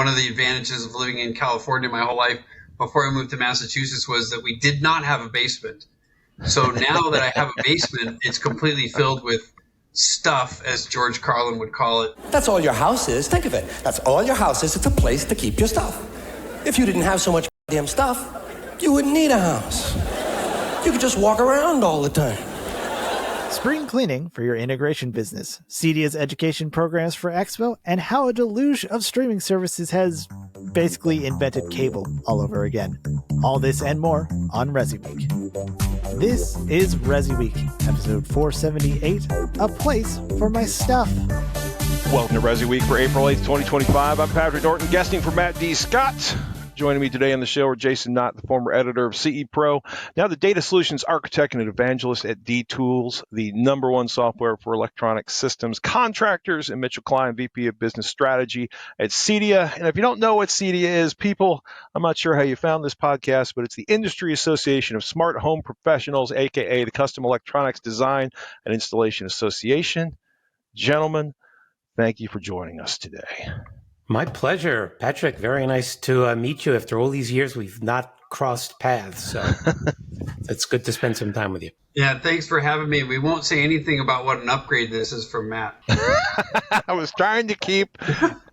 of the advantages of living in California my whole life before I moved to Massachusetts was that we did not have a basement. So now that I have a basement, it's completely filled with stuff, as George Carlin would call it. That's all your house is. Think of it. That's all your house is. It's a place to keep your stuff. If you didn't have so much damn stuff, you wouldn't need a house. You could just walk around all the time. Spring cleaning for your integration business, CEDIA's education programs for Expo, and how a deluge of streaming services has basically invented cable all over again. All this and more on ResiWeek. This is ResiWeek, episode 478, A Place for My Stuff. Welcome to ResiWeek for April 8th, 2025. I'm Patrick Norton, guesting for Matt D. Scott. Joining me today on the show are Jason Knott, the former editor of CE Pro, now the data solutions architect and evangelist at D-Tools, the number one software for electronic systems contractors, and Mitchell Klein, VP of Business Strategy at CEDIA. And if you don't know what CEDIA is, people, I'm not sure how you found this podcast, but it's the Industry Association of Smart Home Professionals, aka the Custom Electronics Design and Installation Association. Gentlemen, thank you for joining us today. My pleasure, Patrick. Very nice to meet you. After all these years, we've not crossed paths, so it's good to spend some time with you. Yeah, thanks for having me. We won't say anything about what an upgrade this is from Matt. I was trying to keep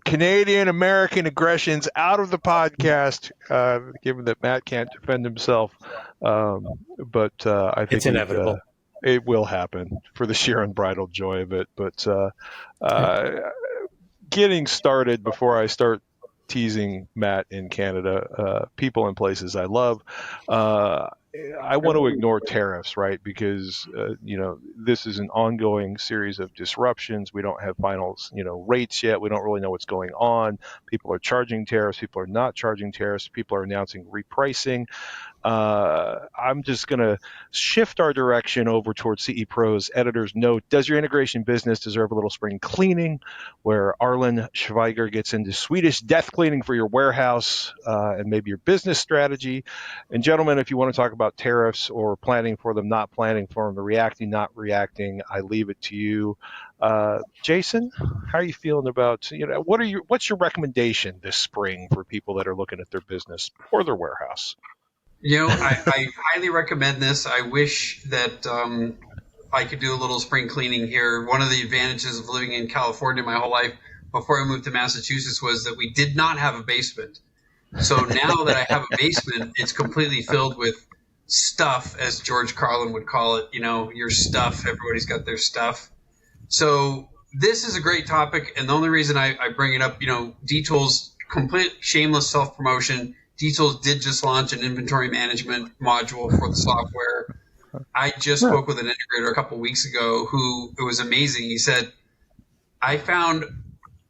Canadian-American aggressions out of the podcast, given that Matt can't defend himself. But I think it's inevitable. It will happen for the sheer unbridled joy of it. But getting started before I start teasing Matt in Canada, people and places I love, I want to ignore tariffs, right? Because, this is an ongoing series of disruptions. We don't have final, rates yet. We don't really know what's going on. People are charging tariffs. People are not charging tariffs. People are announcing repricing. I'm just going to shift our direction over towards CE Pro's editor's note. Does your integration business deserve a little spring cleaning? Where Arlen Schweiger gets into Swedish death cleaning for your warehouse and maybe your business strategy. And gentlemen, if you want to talk about tariffs or planning for them, not planning for them, the reacting, not reacting, I leave it to you. Jason, how are you feeling about, what's your recommendation this spring for people that are looking at their business or their warehouse? I highly recommend this. I wish that I could do a little spring cleaning here. One of the advantages of living in California my whole life before I moved to Massachusetts was that we did not have a basement. So now that I have a basement, it's completely filled with stuff, as George Carlin would call it, your stuff. Everybody's got their stuff. So this is a great topic. And the only reason I bring it up, D-Tools, complete shameless self-promotion. D-Tools did just launch an inventory management module for the software. I just spoke with an integrator a couple of weeks ago who, it was amazing. He said, I found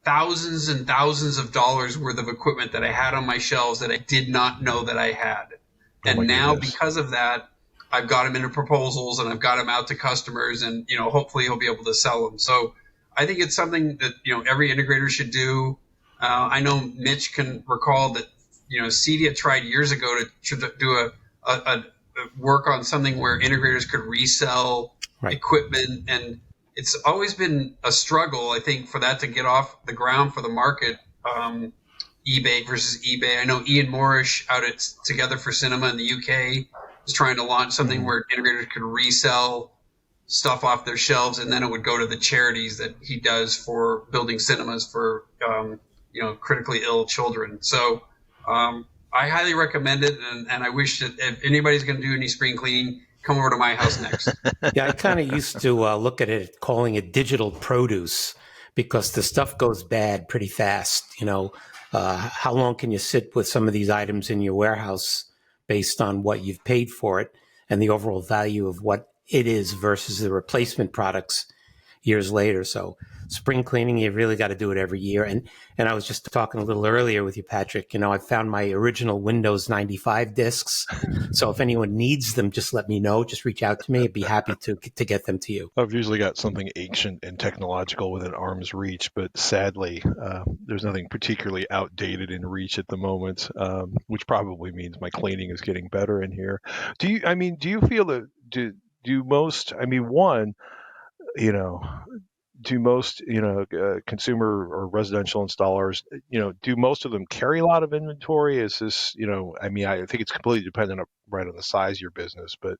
thousands and thousands of dollars worth of equipment that I had on my shelves that I did not know that I had. And now because of that, I've got them into proposals and I've got them out to customers and, hopefully he'll be able to sell them. So I think it's something that, every integrator should do. I know Mitch can recall that, CEDIA tried years ago to do a work on something where integrators could resell equipment. And it's always been a struggle, I think, for that to get off the ground for the market. eBay versus eBay. I know Ian Moorish out at Together for Cinema in the UK is trying to launch something where integrators could resell stuff off their shelves, and then it would go to the charities that he does for building cinemas for, critically ill children. So I highly recommend it, and I wish that if anybody's going to do any spring cleaning, come over to my house next. Yeah, I kind of used to look at it, calling it digital produce, because the stuff goes bad pretty fast. How long can you sit with some of these items in your warehouse based on what you've paid for it and the overall value of what it is versus the replacement products years later? So spring cleaning, you really got to do it every year. And I was just talking a little earlier with you, Patrick, I found my original Windows 95 disks. So if anyone needs them, just let me know. Just reach out to me. I'd be happy to get them to you. I've usually got something ancient and technological within arm's reach, but sadly, there's nothing particularly outdated in reach at the moment, which probably means my cleaning is getting better in here. Do you feel that, do most, one, do most, consumer or residential installers, do most of them carry a lot of inventory? Is this, I mean, I think it's completely dependent right on the size of your business, but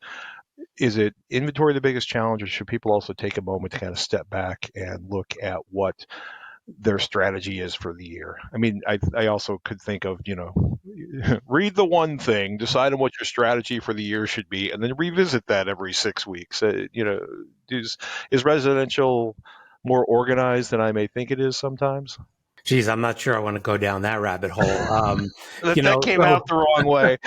is it inventory the biggest challenge, or should people also take a moment to kind of step back and look at what their strategy is for the year? I mean, I also could think of, read the one thing, decide on what your strategy for the year should be, and then revisit that every 6 weeks. Is residential more organized than I may think it is sometimes? Geez, I'm not sure I want to go down that rabbit hole. That came out the wrong way.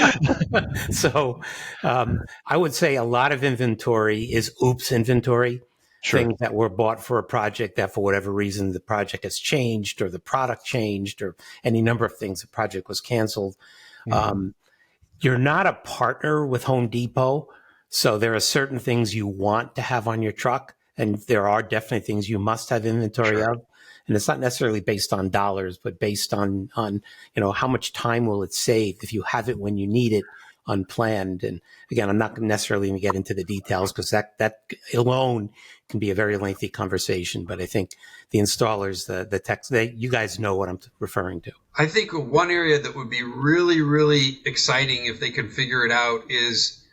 So I would say a lot of inventory is oops inventory. Sure. Things that were bought for a project that for whatever reason the project has changed or the product changed or any number of things, the project was canceled. You're not a partner with Home Depot, so there are certain things you want to have on your truck, and there are definitely things you must have inventory of. And it's not necessarily based on dollars, but based on how much time will it save if you have it when you need it unplanned. And again, I'm not necessarily going to get into the details because that alone can be a very lengthy conversation. But I think the installers, the techs, you guys know what I'm referring to. I think one area that would be really, really exciting if they could figure it out is,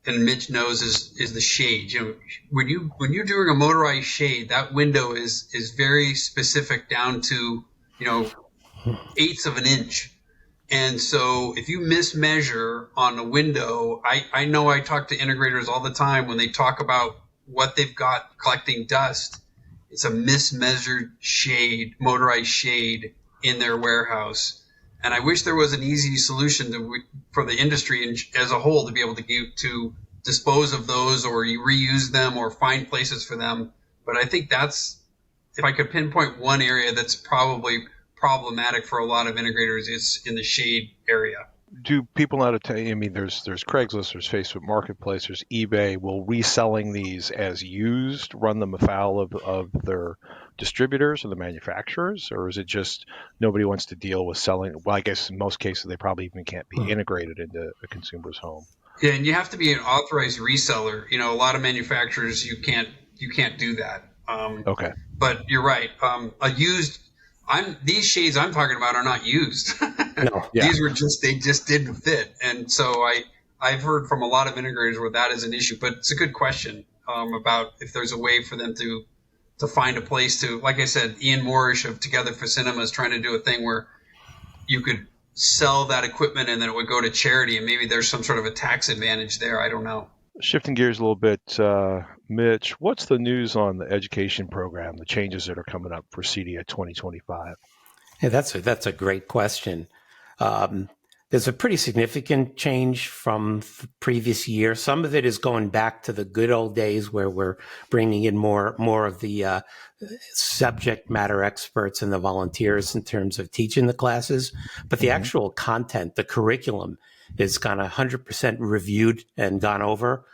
and Mitch knows, is the shade. When you're doing a motorized shade, that window is very specific down to eighths of an inch. And so if you mismeasure on a window, I know I talk to integrators all the time when they talk about what they've got collecting dust. It's a mismeasured shade, motorized shade in their warehouse. And I wish there was an easy solution for the industry as a whole to be able to dispose of those or reuse them or find places for them. But I think if I could pinpoint one area that's probably problematic for a lot of integrators, it's in the shade area. Do people not attend? I mean, there's Craigslist, there's Facebook Marketplace, there's eBay. Will reselling these as used run them afoul of their distributors or the manufacturers, or is it just nobody wants to deal with selling? Well, I guess in most cases they probably even can't be integrated into a consumer's home. Yeah, and you have to be an authorized reseller. A lot of manufacturers you can't do that. Okay. But you're right. These shades I'm talking about are not used. No. Yeah. They just didn't fit. And so I've heard from a lot of integrators where that is an issue, but it's a good question about if there's a way for them to find a place to, like I said, Ian Moorish of Together for Cinema is trying to do a thing where you could sell that equipment and then it would go to charity, and maybe there's some sort of a tax advantage there. I don't know. Shifting gears a little bit, Mitch, what's the news on the education program, the changes that are coming up for CEDIA 2025? Yeah, that's a great question. There's a pretty significant change from the previous year. Some of it is going back to the good old days where we're bringing in more of the subject matter experts and the volunteers in terms of teaching the classes. But the actual content, the curriculum, is kind of 100% reviewed and gone over.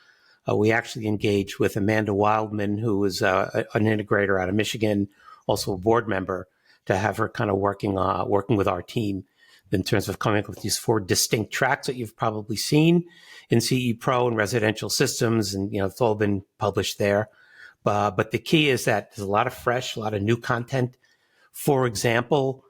We actually engaged with Amanda Wildman, who is an integrator out of Michigan, also a board member, to have her kind of working with our team in terms of coming up with these 4 distinct tracks that you've probably seen in CE Pro and residential systems. And, it's all been published there. But the key is that there's a lot of new content. For example,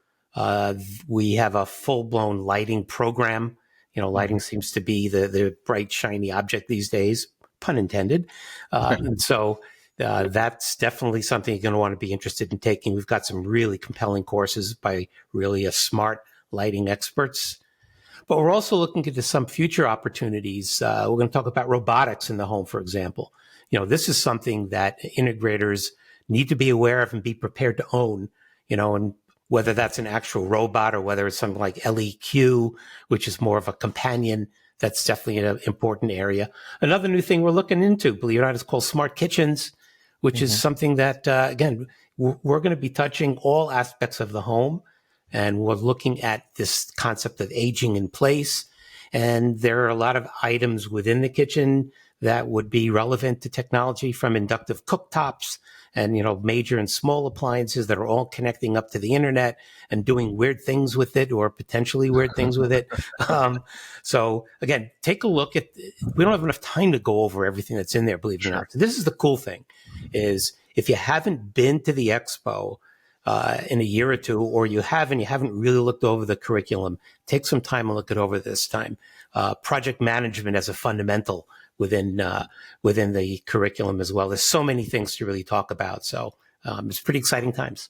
we have a full-blown lighting program. Lighting seems to be the bright, shiny object these days, pun intended. And so that's definitely something you're going to want to be interested in taking. We've got some really compelling courses by really smart lighting experts. But we're also looking into some future opportunities. We're going to talk about robotics in the home, for example. This is something that integrators need to be aware of and be prepared to own, and whether that's an actual robot or whether it's something like LEQ, which is more of a companion, that's definitely an important area. Another new thing we're looking into, believe it or not, is called smart kitchens, which is something that, again, we're going to be touching all aspects of the home. And we're looking at this concept of aging in place. And there are a lot of items within the kitchen that would be relevant to technology, from inductive cooktops and, major and small appliances that are all connecting up to the internet and doing weird things with it, or potentially weird things with it. So again, take a look at, we don't have enough time to go over everything that's in there, believe it or not. So this is the cool thing, is if you haven't been to the Expo in a year or two, or you haven't really looked over the curriculum, take some time and look it over this time. Project management as a fundamental within the curriculum as well. There's so many things to really talk about. So it's pretty exciting times.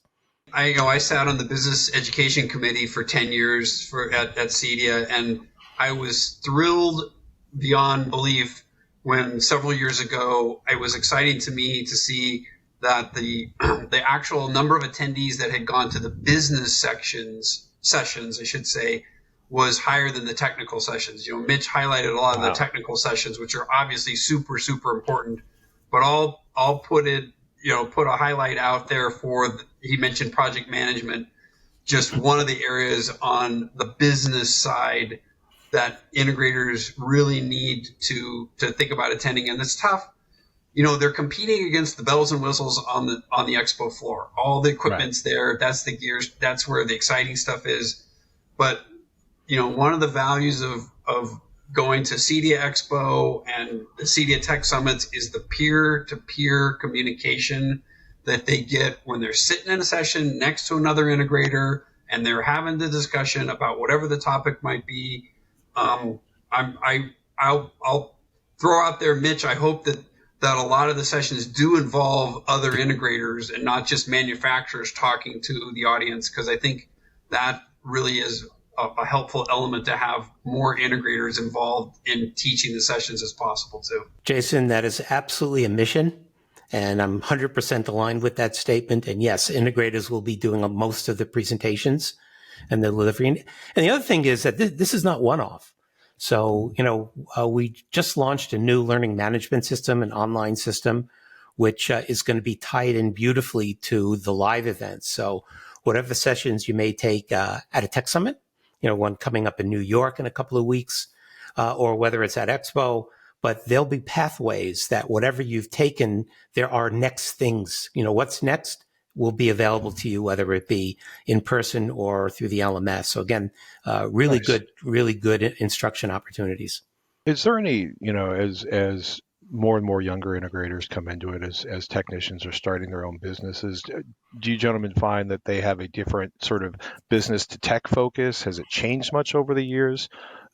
I sat on the business education committee for 10 years at CEDIA, and I was thrilled beyond belief when several years ago it was exciting to me to see that the actual number of attendees that had gone to the business sessions, I should say, was higher than the technical sessions. Mitch highlighted a lot of the technical sessions, which are obviously super, super important, but I'll put a highlight out there he mentioned project management, just one of the areas on the business side that integrators really need to think about attending. And it's tough. They're competing against the bells and whistles on the expo floor. All the equipment's there. That's the gears. That's where the exciting stuff is. But, one of the values of going to CEDIA Expo and the CEDIA Tech Summits is the peer-to-peer communication that they get when they're sitting in a session next to another integrator and they're having the discussion about whatever the topic might be. I'll throw out there, Mitch, I hope that a lot of the sessions do involve other integrators and not just manufacturers talking to the audience, because I think that really is a helpful element to have more integrators involved in teaching the sessions as possible too. Jason, that is absolutely a mission, and I'm 100% aligned with that statement. And yes, integrators will be doing most of the presentations and the delivery. And the other thing is that this is not one-off. So, we just launched a new learning management system, an online system, which is going to be tied in beautifully to the live events. So whatever sessions you may take at a tech summit, one coming up in New York in a couple of weeks, or whether it's at Expo, but there'll be pathways that whatever you've taken, there are next things. What's next will be available to you, whether it be in person or through the LMS. So again, really good instruction opportunities. Is there any, as more and more younger integrators come into it, as technicians are starting their own businesses, do you gentlemen find that they have a different sort of business to tech focus? Has it changed much over the years?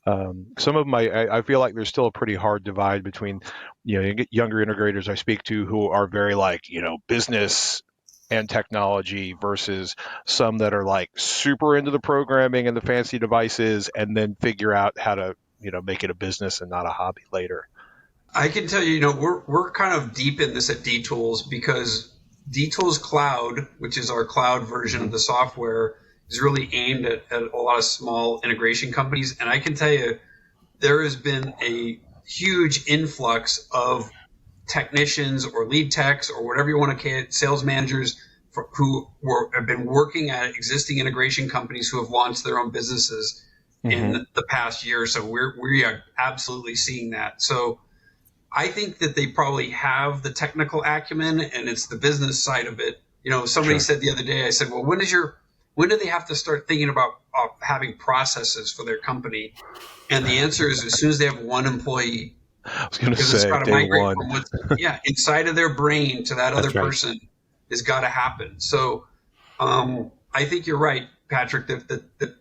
Some of them, I feel like there's still a pretty hard divide between, you get younger integrators I speak to who are very business and technology versus some that are super into the programming and the fancy devices and then figure out how to, make it a business and not a hobby later. I can tell you, we're kind of deep in this at D-Tools, because D-Tools Cloud, which is our cloud version of the software, is really aimed at a lot of small integration companies. And I can tell you, there has been a huge influx of technicians or lead techs or whatever you want to call it, sales managers who have been working at existing integration companies who have launched their own businesses in the past year. So we are absolutely seeing that. So I think that they probably have the technical acumen, and it's the business side of it. Somebody said the other day, I said, well, when do they have to start thinking about having processes for their company? And the answer is as soon as they have one employee. I was going to say, it's got to day migrate one. from what's inside of their brain to that other person has got to happen. So I think you're right, Patrick, that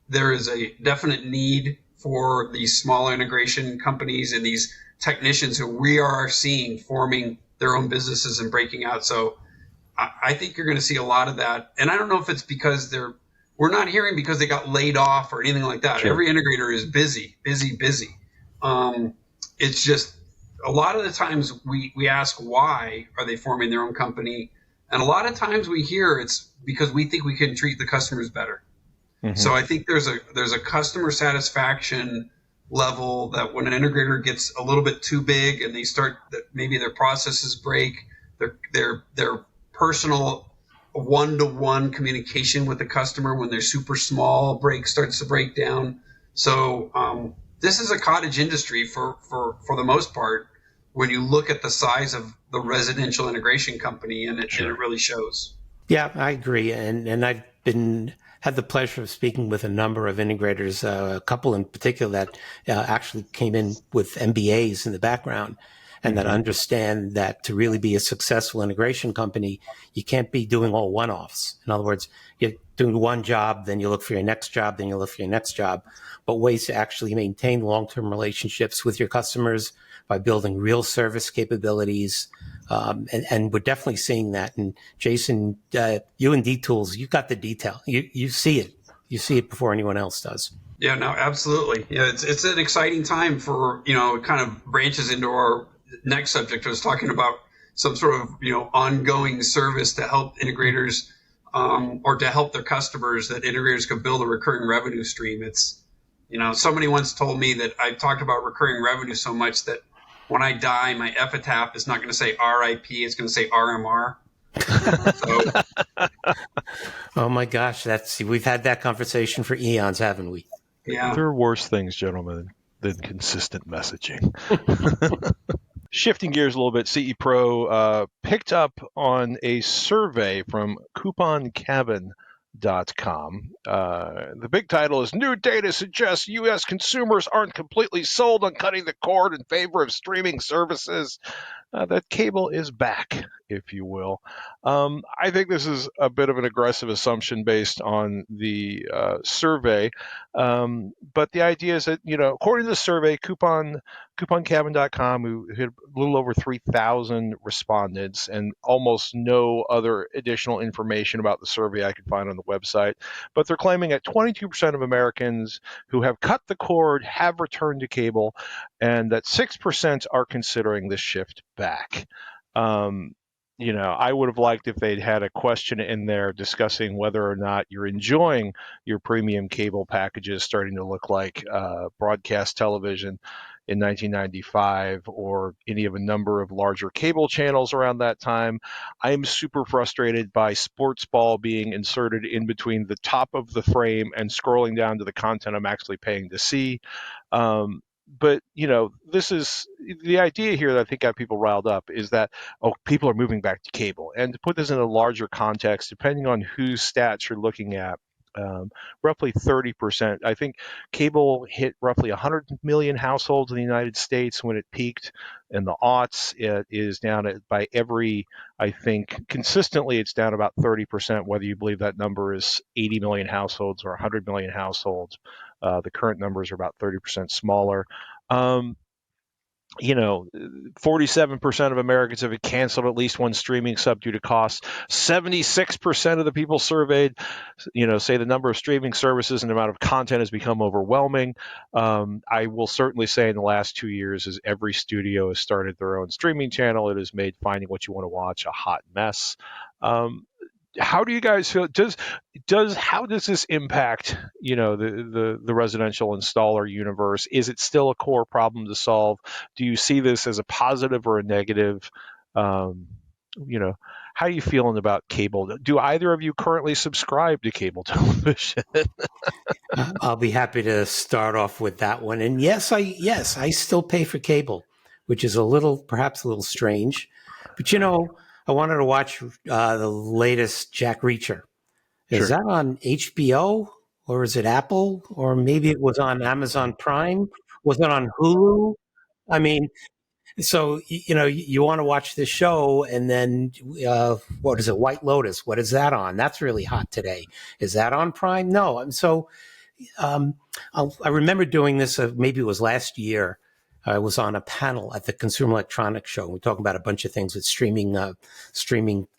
there is a definite need for these smaller integration companies and these technicians who we are seeing forming their own businesses and breaking out. So I think you're going to see a lot of that. And I don't know if it's because we're not hearing because they got laid off or anything like that. Sure. Every integrator is busy. It's just a lot of the times we ask why are they forming their own company, and a lot of times we hear it's because we think we can treat the customers better. So I think there's a customer satisfaction level that when an integrator gets a little bit too big and they start maybe their processes break, their personal one-to-one communication with the customer when they're super small starts to break down. So this is a cottage industry for the most part when you look at the size of the residential integration company, and it really shows. Yeah, I agree. And I've had the pleasure of speaking with a number of integrators, a couple in particular that actually came in with MBAs in the background. and that understand that to really be a successful integration company, you can't be doing all one-offs. In other words, you're doing one job, then you look for your next job, then you look for your next job, but ways to actually maintain long-term relationships with your customers by building real service capabilities. And we're definitely seeing that. And Jason, you and D-Tools, you've got the detail. You see it. You see it before anyone else does. Yeah, no, absolutely. Yeah, it's an exciting time for, it kind of branches into our next subject. I was talking about some sort of, ongoing service to help integrators or to help their customers, that integrators could build a recurring revenue stream. It's, somebody once told me that I talked about recurring revenue so much that when I die, my epitaph is not going to say RIP, it's going to say RMR. So, oh my gosh, we've had that conversation for eons, haven't we? Yeah. There are worse things, gentlemen, than consistent messaging. Shifting gears a little bit, CE Pro picked up on a survey from CouponCabin.com. The big title is New Data Suggests U.S. Consumers Aren't Completely Sold on Cutting the Cord in Favor of Streaming Services. That cable is back, if you will. I think this is a bit of an aggressive assumption based on the survey. But the idea is that, according to the survey, CouponCabin.com, who had a little over 3,000 respondents and almost no other additional information about the survey I could find on the website. But they're claiming that 22% of Americans who have cut the cord have returned to cable, and that 6% are considering this shift back. I would have liked if they'd had a question in there discussing whether or not you're enjoying your premium cable packages starting to look like broadcast television in 1995 or any of a number of larger cable channels around that time. I am super frustrated by sports ball being inserted in between the top of the frame and scrolling down to the content I'm actually paying to see. But this is the idea here that I think got people riled up, is that people are moving back to cable. And to put this in a larger context, depending on whose stats you're looking at, roughly 30%. I think cable hit roughly 100 million households in the United States when it peaked in the aughts. It is down by I think consistently it's down about 30%, whether you believe that number is 80 million households or 100 million households. The current numbers are about 30% smaller. 47% of Americans have canceled at least one streaming sub due to costs. 76% of the people surveyed, say the number of streaming services and the amount of content has become overwhelming. I will certainly say in the last 2 years, as every studio has started their own streaming channel, it has made finding what you want to watch a hot mess. How do you guys feel? How does this impact, the residential installer universe? Is it still a core problem to solve? Do you see this as a positive or a negative? How are you feeling about cable? Do either of you currently subscribe to cable television? I'll be happy to start off with that one. And yes, I still pay for cable, which is perhaps a little strange, but I wanted to watch the latest Jack Reacher. Is that on HBO or is it Apple? Or maybe it was on Amazon Prime? Was it on Hulu? I mean, so, you want to watch the show and then, what is it? White Lotus. What is that on? That's really hot today. Is that on Prime? No. And so I remember doing this, maybe it was last year. I was on a panel at the Consumer Electronics Show. We're talking about a bunch of things with streaming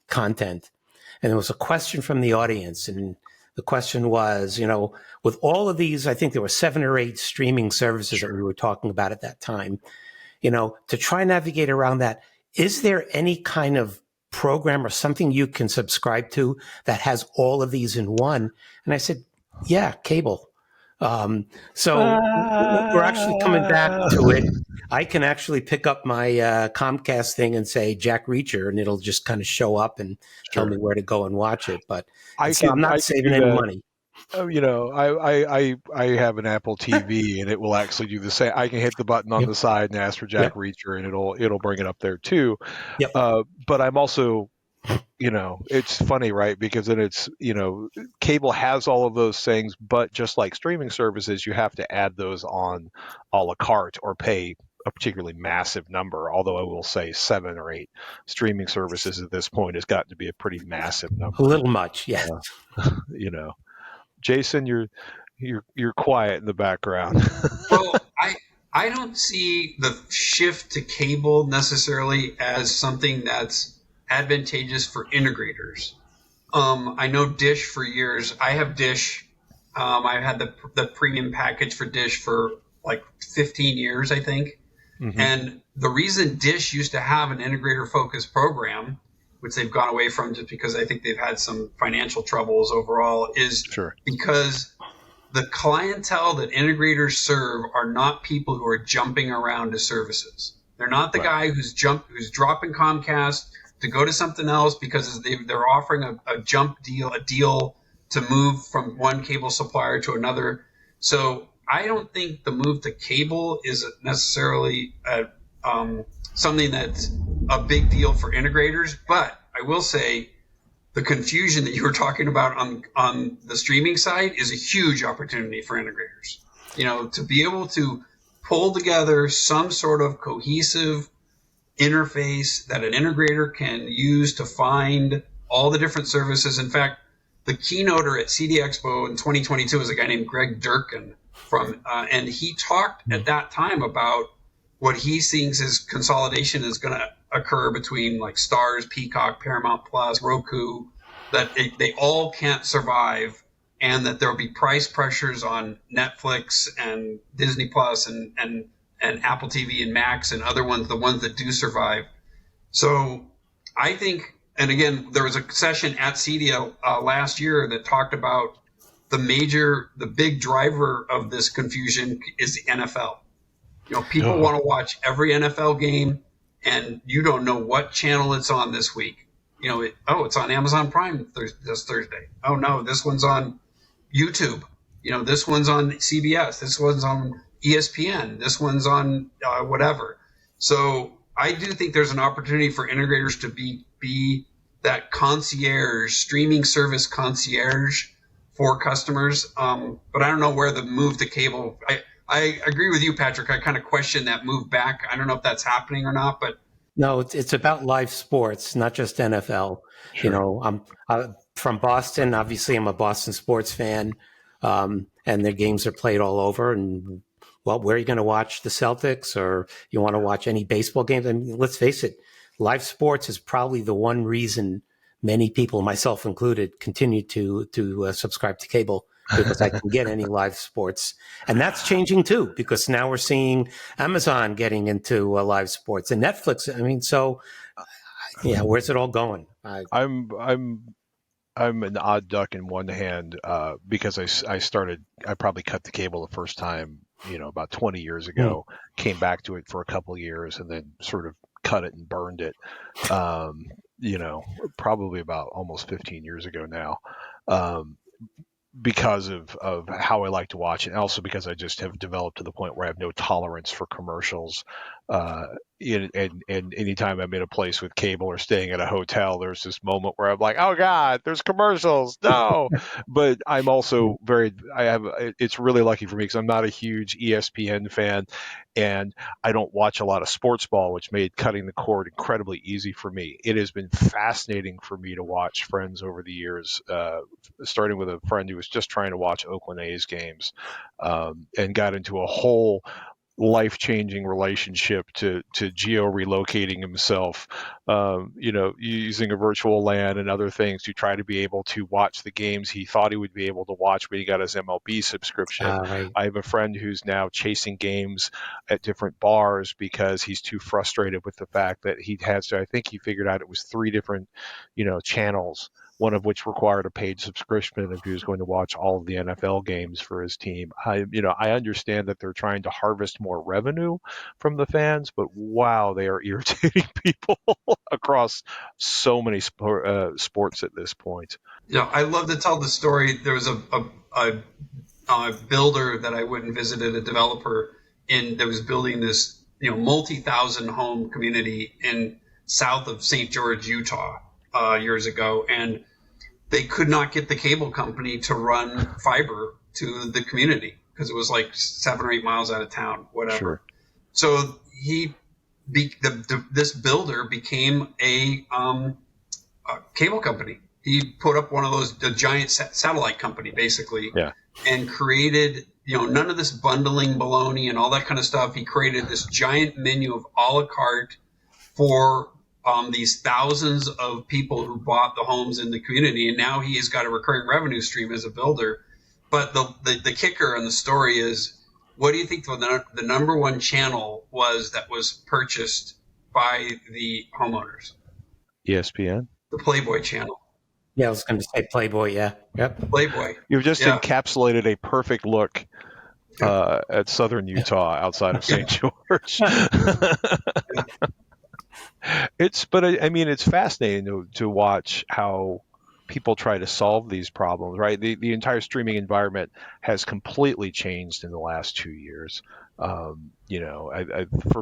content. And there was a question from the audience. And the question was, with all of these, I think there were 7 or 8 streaming services that we were talking about at that time, to try and navigate around that, is there any kind of program or something you can subscribe to that has all of these in one? And I said, yeah, cable. So we're actually coming back to it. I can actually pick up my Comcast thing and say Jack Reacher, and it'll just kind of show up and tell me where to go and watch it. But I'm not saving any money. I have an Apple TV, and it will actually do the same. I can hit the button on the side and ask for Jack Reacher, and it'll bring it up there too. Yep. But I'm also, it's funny, right? Because then it's, cable has all of those things, but just like streaming services, you have to add those on a la carte or pay a particularly massive number, although I will say 7 or 8 streaming services at this point has gotten to be a pretty massive A number. little much, yeah. You know, Jason, you're quiet in the background. Well, I don't see the shift to cable necessarily as something that's advantageous for integrators. I know Dish for years. I have Dish. I've had the premium package for Dish for like 15 years, I think. Mm-hmm. And the reason Dish used to have an integrator focused program, which they've gone away from just because I think they've had some financial troubles overall, is because the clientele that integrators serve are not people who are jumping around to services. They're not the guy who's dropping Comcast to go to something else because they're offering a deal to move from one cable supplier to another. So I don't think the move to cable is necessarily something that's a big deal for integrators. But I will say the confusion that you were talking about on the streaming side is a huge opportunity for integrators. You know, to be able to pull together some sort of cohesive interface that an integrator can use to find all the different services. In fact, the keynoter at CEDIA Expo in 2022 was a guy named Greg Durkin and he talked at that time about what he thinks is consolidation is going to occur between like Starz, Peacock, Paramount Plus, Roku, that they all can't survive, and that there'll be price pressures on Netflix and Disney Plus and Apple TV and Max and other ones, the ones that do survive. So I think, and again, there was a session at CEDIA last year that talked about the big driver of this confusion is the NFL. You know, people want to watch every NFL game, and you don't know what channel it's on this week. You know, it's on Amazon Prime this Thursday. Oh no, this one's on YouTube. You know, this one's on CBS. This one's on ESPN. This one's on whatever. So I do think there's an opportunity for integrators to be that concierge, streaming service concierge for customers. But I don't know where the move to cable. I agree with you, Patrick. I kind of question that move back. I don't know if that's happening or not, but no, it's about live sports, not just NFL. Sure. You know, I'm from Boston. Obviously, I'm a Boston sports fan, and their games are played all over. And well, where are you going to watch the Celtics, or you want to watch any baseball games? I mean, let's face it, live sports is probably the one reason many people, myself included, continue to subscribe to cable, because I can get any live sports. And that's changing too, because now we're seeing Amazon getting into live sports and Netflix. I mean, so yeah, where's it all going? I'm an odd duck in one hand because I probably cut the cable the first time, you know, about 20 years ago, came back to it for a couple of years and then sort of cut it and burned it, you know, probably about almost 15 years ago now. Because of how I like to watch it, and also because I just have developed to the point where I have no tolerance for commercials. And anytime I'm in a place with cable or staying at a hotel, there's this moment where I'm like, oh God, there's commercials. No. But I'm also it's really lucky for me because I'm not a huge ESPN fan, and I don't watch a lot of sports ball, which made cutting the cord incredibly easy for me. It has been fascinating for me to watch friends over the years, starting with a friend who was just trying to watch Oakland A's games, and got into a whole life-changing relationship to geo-relocating himself, you know, using a virtual LAN and other things to try to be able to watch the games he thought he would be able to watch when he got his MLB subscription. Right. I have a friend who's now chasing games at different bars because he's too frustrated with the fact that he has to, I think he figured out it was 3 different, you know, channels, one of which required a paid subscription if he was going to watch all of the NFL games for his team. I understand that they're trying to harvest more revenue from the fans, but wow, they are irritating people across so many sports at this point. You know, I love to tell the story. There was a builder that I went and visited, a developer that was building this, you know, multi-thousand home community in south of St. George, Utah, years ago, and they could not get the cable company to run fiber to the community because it was like 7 or 8 miles out of town, whatever. Sure. So this builder became a cable company. He put up one of those, the giant satellite company, basically, Yeah. and created, none of this bundling baloney and all that kind of stuff. He created this giant menu of a la carte for these thousands of people who bought the homes in the community, and now he has got a recurring revenue stream as a builder. But the kicker in the story is, what do you think the number one channel was that was purchased by the homeowners? ESPN. The Playboy channel. Yeah, I was going to say Playboy. Yeah. Yep. Playboy. You've just Yeah. encapsulated a perfect look at southern Utah outside of St. George. It's fascinating to watch how people try to solve these problems, right? The entire streaming environment has completely changed in the last 2 years. For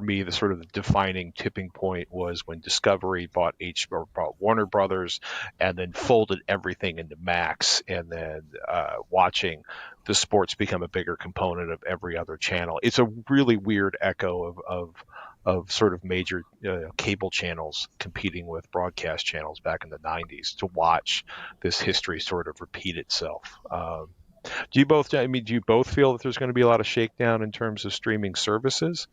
me, the sort of defining tipping point was when Discovery bought Warner Brothers, and then folded everything into Max, and then watching the sports become a bigger component of every other channel. It's a really weird echo of sort of major cable channels competing with broadcast channels back in the 90s, to watch this history sort of repeat itself. Do you both feel that there's going to be a lot of shakedown in terms of streaming services?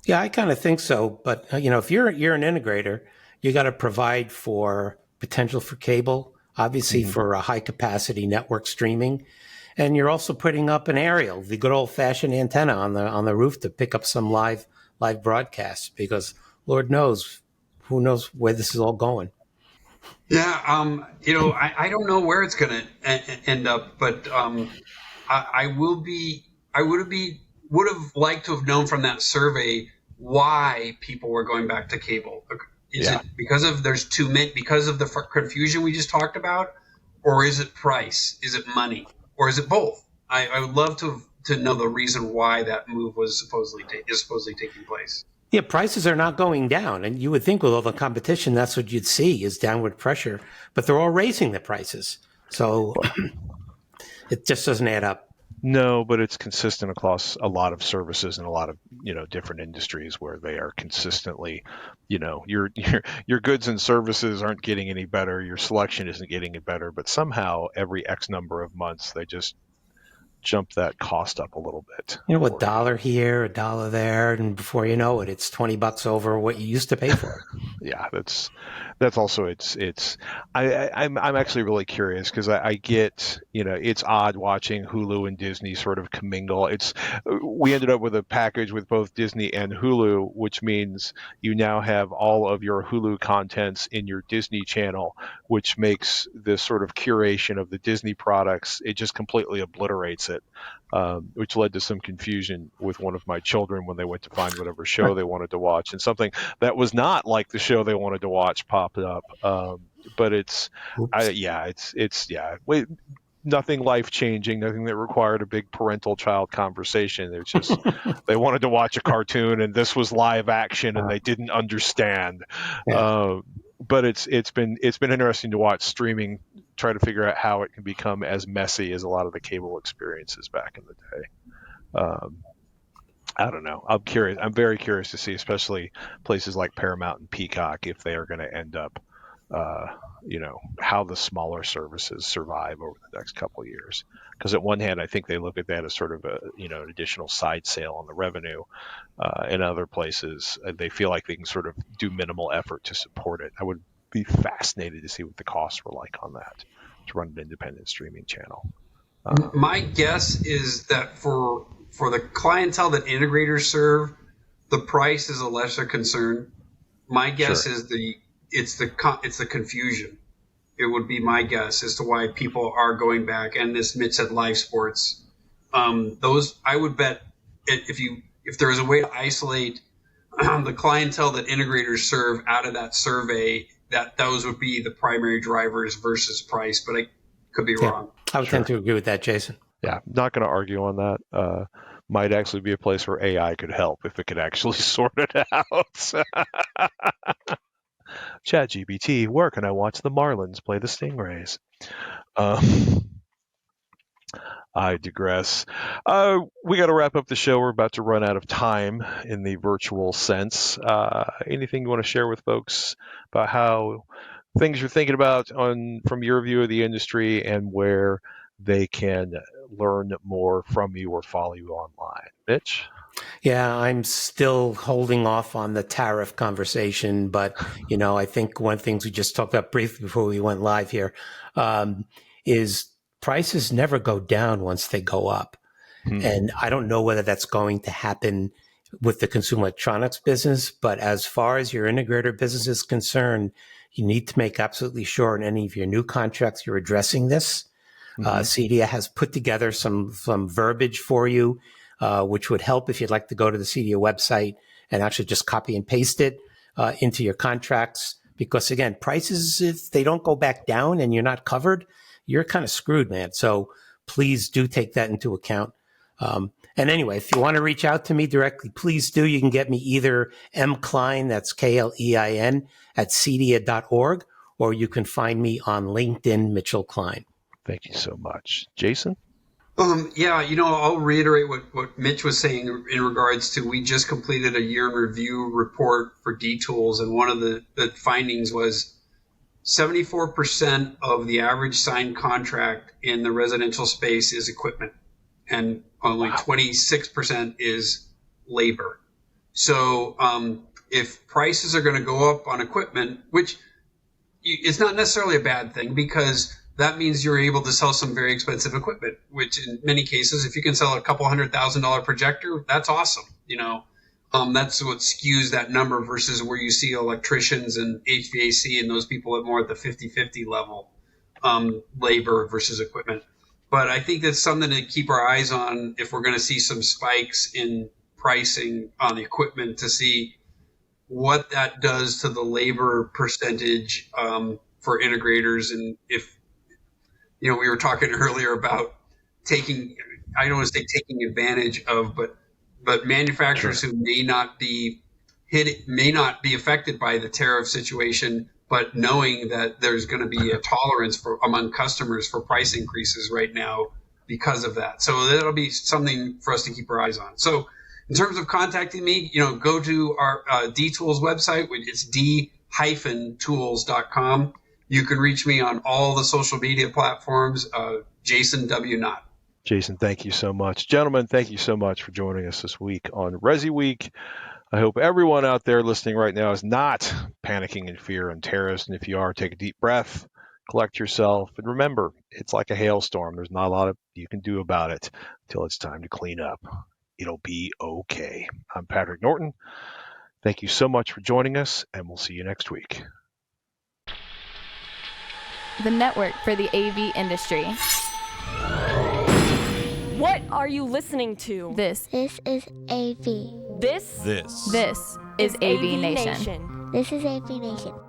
Yeah, I kind of think so. But if you're an integrator, you got to provide for potential for cable, obviously for a high capacity network streaming, and you're also putting up an aerial, the good old fashioned antenna on the roof to pick up some live broadcasts, because Lord knows, who knows where this is all going. Yeah, I don't know where it's going to end up, but I would have liked to have known from that survey why people were going back to cable. Is it because of because of the confusion we just talked about, or is it price? Is it money, or is it both? I would love to know the reason why that move was supposedly taking place. Yeah, prices are not going down, and you would think with all the competition, that's what you'd see is downward pressure. But they're all raising the prices, so it just doesn't add up. No, but it's consistent across a lot of services and a lot of different industries where they are consistently, your goods and services aren't getting any better, your selection isn't getting any better, but somehow every X number of months they just jump that cost up a little bit. A dollar here, a dollar there, and before you know it, it's $20 over what you used to pay for it. Yeah, that's also I'm actually really curious, because I get it's odd watching Hulu and Disney sort of commingle. We ended up with a package with both Disney and Hulu, which means you now have all of your Hulu contents in your Disney channel, which makes this sort of curation of the Disney products, it just completely obliterates it. Which led to some confusion with one of my children when they went to find whatever show they wanted to watch, and something that was not like the show they wanted to watch popped up. But nothing life changing, nothing that required a big parental child conversation. It's just they wanted to watch a cartoon, and this was live action, and they didn't understand. Yeah. But it's been interesting to watch streaming try to figure out how it can become as messy as a lot of the cable experiences back in the day. I don't know. I'm curious. I'm very curious to see, especially places like Paramount and Peacock, if they are going to end up, how the smaller services survive over the next couple of years. Because at one hand, I think they look at that as sort of an additional side sale on the revenue. In other places, they feel like they can sort of do minimal effort to support it. I would be fascinated to see what the costs were like on that to run an independent streaming channel. My guess is that for the clientele that integrators serve, the price is a lesser concern. My guess is it's the confusion. It would be my guess as to why people are going back. And this Mitch said live sports. Those, I would bet, if there was a way to isolate the clientele that integrators serve out of that survey, that those would be the primary drivers versus price. But I could be wrong. I would tend to agree with that, Jason. Yeah, not going to argue on that. Might actually be a place where AI could help if it could actually sort it out. ChatGPT, where can I watch the Marlins play the Stingrays? I digress. We got to wrap up the show. We're about to run out of time in the virtual sense. Anything you want to share with folks about how things you're thinking about from your view of the industry and where they can learn more from you or follow you online? Mitch? Yeah, I'm still holding off on the tariff conversation, but I think one of the things we just talked about briefly before we went live here is prices never go down once they go up. And I don't know whether that's going to happen with the consumer electronics business, but as far as your integrator business is concerned, you need to make absolutely sure in any of your new contracts you're addressing this. CEDIA has put together some verbiage for you, which would help if you'd like to go to the CEDIA website and actually just copy and paste it into your contracts. Because again, prices, if they don't go back down and you're not covered, you're kind of screwed, man. So please do take that into account. And anyway, if you want to reach out to me directly, please do. You can get me either mklein, that's Klein, at cedia.org, or you can find me on LinkedIn, Mitchell Klein. Thank you so much. Jason? I'll reiterate what Mitch was saying in regards to, we just completed a year in review report for D-Tools, and one of the findings was 74% of the average signed contract in the residential space is equipment, and only 26% is labor. So if prices are going to go up on equipment, which it's not necessarily a bad thing, because that means you're able to sell some very expensive equipment, which in many cases, if you can sell a couple $100,000 projector, that's awesome. That's what skews that number versus where you see electricians and HVAC and those people at more at the 50-50 level, labor versus equipment. But I think that's something to keep our eyes on if we're going to see some spikes in pricing on the equipment, to see what that does to the labor percentage for integrators. And if, we were talking earlier about I don't want to say taking advantage of, but manufacturers who may not be affected by the tariff situation, but knowing that there's going to be a tolerance among customers for price increases right now because of that. So that'll be something for us to keep our eyes on. So in terms of contacting me, go to our D-Tools website, which is d-tools.com. You can reach me on all the social media platforms, Jason W. Knott. Jason, thank you so much. Gentlemen, thank you so much for joining us this week on ResiWeek. I hope everyone out there listening right now is not panicking in fear on tariffs. And if you are, take a deep breath, collect yourself, and remember, it's like a hailstorm. There's not a lot you can do about it until it's time to clean up. It'll be okay. I'm Patrick Norton. Thank you so much for joining us, and we'll see you next week. The network for the AV industry. What are you listening to? This is AV. This is AVNation. This is AVNation.